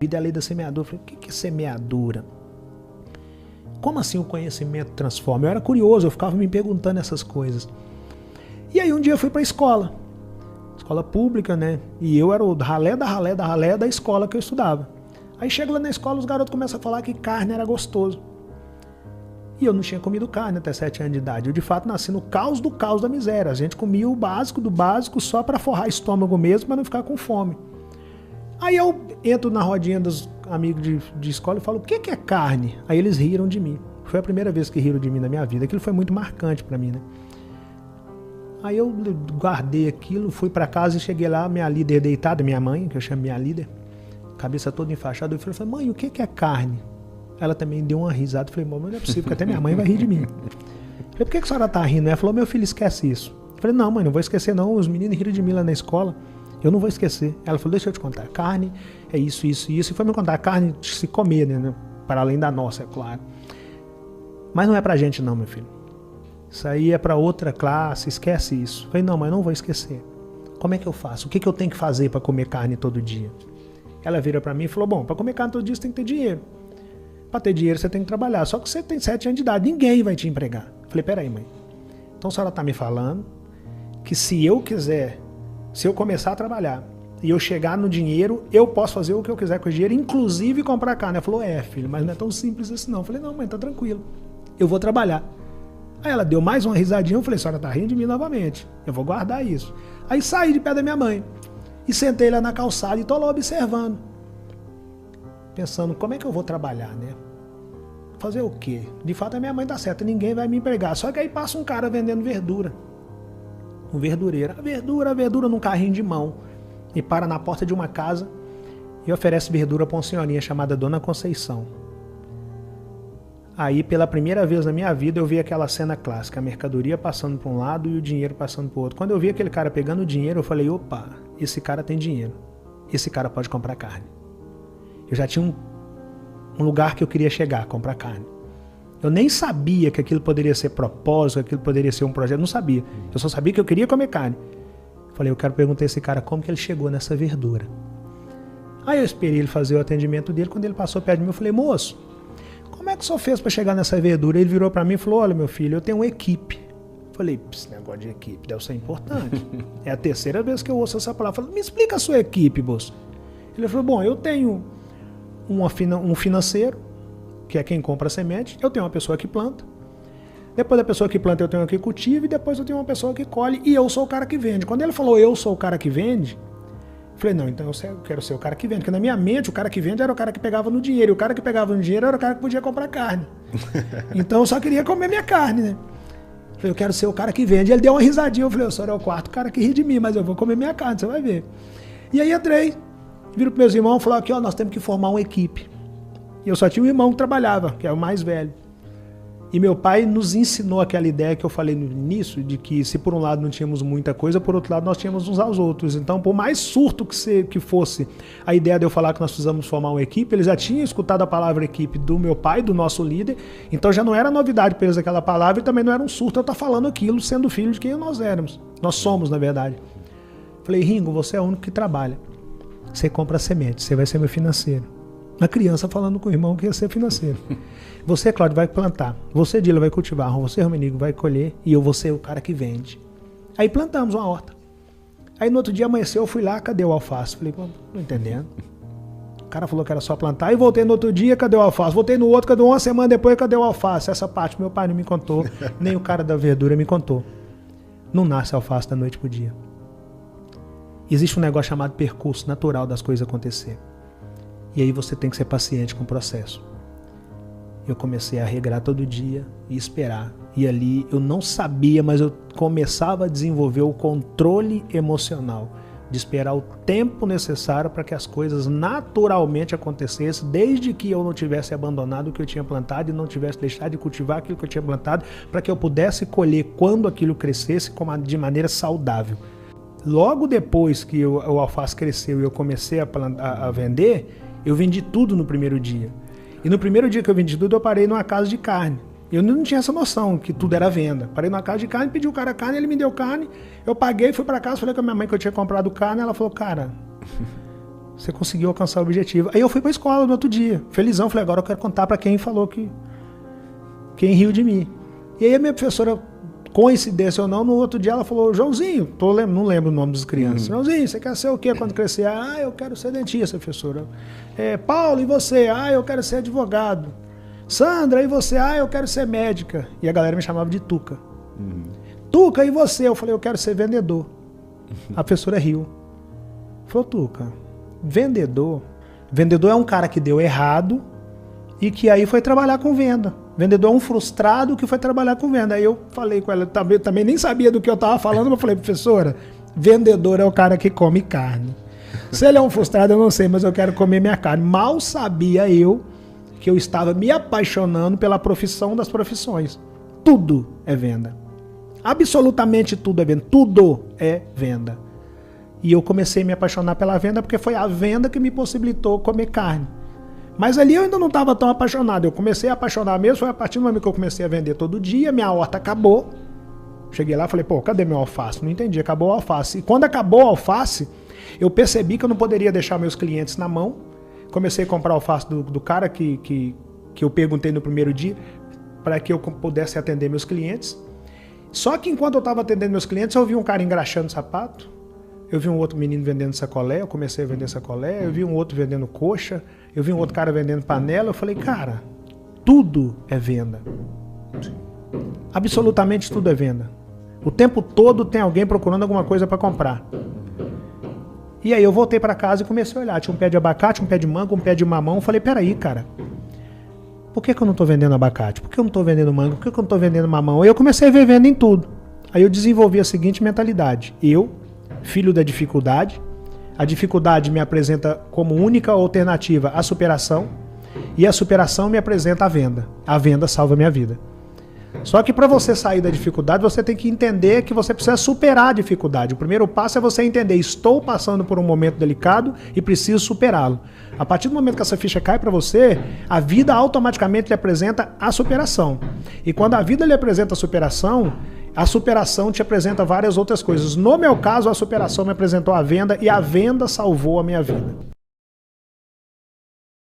vida é a lei da semeadura. Eu falei, o que é semeadura? Como assim o conhecimento transforma? Eu era curioso, eu ficava me perguntando essas coisas. E aí um dia eu fui para a escola pública, né? E eu era o ralé da escola que eu estudava. Aí chego lá na escola, os garotos começam a falar que carne era gostoso. E eu não tinha comido carne até 7 anos de idade. Eu de fato nasci no caos do caos da miséria. A gente comia o básico do básico só para forrar estômago mesmo, para não ficar com fome. Aí eu entro na rodinha dos amigos de escola e falo, o que é carne? Aí eles riram de mim. Foi a primeira vez que riram de mim na minha vida. Aquilo foi muito marcante para mim, né? Aí eu guardei aquilo, fui para casa e cheguei lá, minha líder deitada, minha mãe, que eu chamo minha líder, cabeça toda enfaixada, eu falei, mãe, o que é carne? Ela também deu uma risada, eu falei, mas não é possível, porque até minha mãe vai rir de mim. Eu falei, por que a senhora tá rindo? Ela falou, meu filho, esquece isso. Eu falei, não, mãe, não vou esquecer não, os meninos riram de mim lá na escola. Eu não vou esquecer. Ela falou, deixa eu te contar, carne é isso, isso e isso. E foi me contar, carne de se comer, né? Para além da nossa, é claro. Mas não é pra gente não, meu filho. Isso aí é para outra classe, esquece isso. Eu falei, não, mas não vou esquecer. Como é que eu faço? O que eu tenho que fazer para comer carne todo dia? Ela vira para mim e falou, bom, para comer carne todo dia você tem que ter dinheiro. Para ter dinheiro você tem que trabalhar. Só que você tem 7 anos de idade, ninguém vai te empregar. Eu falei, peraí, mãe. Então a senhora tá me falando que se eu quiser... Se eu começar a trabalhar e eu chegar no dinheiro, eu posso fazer o que eu quiser com o dinheiro, inclusive comprar carne. Ela falou, filho, mas não é tão simples assim não. Eu falei, não, mãe, tá tranquilo. Eu vou trabalhar. Aí ela deu mais uma risadinha, eu falei, a senhora tá rindo de mim novamente. Eu vou guardar isso. Aí saí de pé da minha mãe e sentei lá na calçada e tô lá observando. Pensando, como é que eu vou trabalhar, né? Fazer o quê? De fato a minha mãe tá certa, ninguém vai me empregar. Só que aí passa um cara vendendo verdura. Um verdureiro, a verdura num carrinho de mão, e para na porta de uma casa e oferece verdura para uma senhorinha chamada Dona Conceição. Aí, pela primeira vez na minha vida, eu vi aquela cena clássica, a mercadoria passando para um lado e o dinheiro passando para o outro. Quando eu vi aquele cara pegando o dinheiro, eu falei, opa, esse cara tem dinheiro, esse cara pode comprar carne. Eu já tinha um lugar que eu queria chegar, comprar carne. Eu nem sabia que aquilo poderia ser propósito, que aquilo poderia ser um projeto, não sabia. Eu só sabia que eu queria comer carne. Falei, eu quero perguntar a esse cara como que ele chegou nessa verdura. Aí eu esperei ele fazer o atendimento dele, quando ele passou perto de mim, eu falei, moço, como é que o senhor fez para chegar nessa verdura? Ele virou para mim e falou, olha meu filho, eu tenho uma equipe. Falei, esse negócio de equipe deve ser importante. É a terceira vez que eu ouço essa palavra. Falei, me explica a sua equipe, moço. Ele falou, bom, eu tenho um financeiro, que é quem compra a semente, eu tenho uma pessoa que planta, depois da pessoa que planta eu tenho uma que cultiva e depois eu tenho uma pessoa que colhe e eu sou o cara que vende. Quando ele falou eu sou o cara que vende, eu falei, não, então eu quero ser o cara que vende, porque na minha mente o cara que vende era o cara que pegava no dinheiro, e o cara que pegava no dinheiro era o cara que podia comprar carne. Então eu só queria comer minha carne, né? Eu falei, eu quero ser o cara que vende. Ele deu uma risadinha, eu falei, o senhor é o quarto cara que ri de mim, mas eu vou comer minha carne, você vai ver. E aí entrei, viro para meus irmãos e falou, aqui ó, nós temos que formar uma equipe. E eu só tinha um irmão que trabalhava, que é o mais velho. E meu pai nos ensinou aquela ideia que eu falei no início, de que se por um lado não tínhamos muita coisa, por outro lado nós tínhamos uns aos outros. Então, por mais surto que fosse a ideia de eu falar que nós precisamos formar uma equipe, ele já tinha escutado a palavra equipe do meu pai, do nosso líder, então já não era novidade para eles aquela palavra e também não era um surto eu estar falando aquilo, sendo filho de quem nós éramos. Nós somos, na verdade. Falei, Ringo, você é o único que trabalha. Você compra semente, você vai ser meu financeiro. A criança falando com o irmão que ia ser financeiro. Você, Cláudio, vai plantar. Você, Dila, vai cultivar. Você, Romenigo, vai colher. E eu vou ser o cara que vende. Aí plantamos uma horta. Aí no outro dia amanheceu, eu fui lá, cadê o alface? Falei, pô, não entendendo. O cara falou que era só plantar. Aí voltei no outro dia, cadê o alface? Voltei no outro, cadê uma semana depois, cadê o alface? Essa parte meu pai não me contou, nem o cara da verdura me contou. Não nasce alface da noite pro dia. Existe um negócio chamado percurso natural das coisas acontecer. E aí você tem que ser paciente com o processo. Eu comecei a regrar todo dia e esperar. E ali eu não sabia, mas eu começava a desenvolver o controle emocional. De esperar o tempo necessário para que as coisas naturalmente acontecessem, desde que eu não tivesse abandonado o que eu tinha plantado e não tivesse deixado de cultivar aquilo que eu tinha plantado, para que eu pudesse colher quando aquilo crescesse de maneira saudável. Logo depois que o alface cresceu e eu comecei a vender, eu vendi tudo no primeiro dia. E no primeiro dia que eu vendi tudo, eu parei numa casa de carne. Eu não tinha essa noção que tudo era venda. Parei numa casa de carne, pedi o cara carne, ele me deu carne. Eu paguei, fui para casa, falei com a minha mãe que eu tinha comprado carne. Ela falou, cara, Você conseguiu alcançar o objetivo. Aí eu fui pra escola no outro dia, felizão. Falei, agora eu quero contar pra quem falou quem riu de mim. E aí a minha professora, coincidência ou não, no outro dia ela falou, Joãozinho, não lembro o nome das crianças. Joãozinho, você quer ser o quê quando crescer? Ah, eu quero ser dentista, professora. Paulo, e você? Ah, eu quero ser advogado. Sandra, e você? Ah, eu quero ser médica. E a galera me chamava de Tuca. Tuca, e você? Eu falei, eu quero ser vendedor. A professora riu. Falou, Tuca, vendedor é um cara que deu errado e que aí foi trabalhar com venda. Vendedor é um frustrado que foi trabalhar com venda. Aí eu falei com ela, também nem sabia do que eu estava falando, mas eu falei, professora, vendedor é o cara que come carne. Se ele é um frustrado, eu não sei, mas eu quero comer minha carne. Mal sabia eu que eu estava me apaixonando pela profissão das profissões. Tudo é venda. Absolutamente tudo é venda. Tudo é venda. E eu comecei a me apaixonar pela venda porque foi a venda que me possibilitou comer carne. Mas ali eu ainda não estava tão apaixonado. Eu comecei a apaixonar mesmo, foi a partir do momento que eu comecei a vender todo dia, minha horta acabou. Cheguei lá e falei, pô, cadê meu alface? Não entendi, acabou o alface. E quando acabou o alface, eu percebi que eu não poderia deixar meus clientes na mão. Comecei a comprar alface do cara que eu perguntei no primeiro dia, para que eu pudesse atender meus clientes. Só que enquanto eu estava atendendo meus clientes, eu vi um cara engraxando sapato, eu vi um outro menino vendendo sacolé, eu comecei a vender sacolé, eu vi um outro vendendo coxa, eu vi um outro cara vendendo panela, eu falei, cara, tudo é venda. Absolutamente tudo é venda. O tempo todo tem alguém procurando alguma coisa para comprar. E aí eu voltei para casa e comecei a olhar, tinha um pé de abacate, um pé de manga, um pé de mamão, eu falei, peraí, cara, por que eu não estou vendendo abacate? Por que eu não estou vendendo manga? Por que eu não estou vendendo mamão? Aí eu comecei a ver venda em tudo. Aí eu desenvolvi a seguinte mentalidade. Eu, filho da dificuldade, a dificuldade me apresenta como única alternativa a superação e a superação me apresenta a venda. A venda salva a minha vida. Só que para você sair da dificuldade, você tem que entender que você precisa superar a dificuldade. O primeiro passo é você entender, estou passando por um momento delicado e preciso superá-lo. A partir do momento que essa ficha cai para você, a vida automaticamente lhe apresenta a superação. E quando a vida lhe apresenta a superação te apresenta várias outras coisas. No meu caso, a superação me apresentou a venda e a venda salvou a minha vida.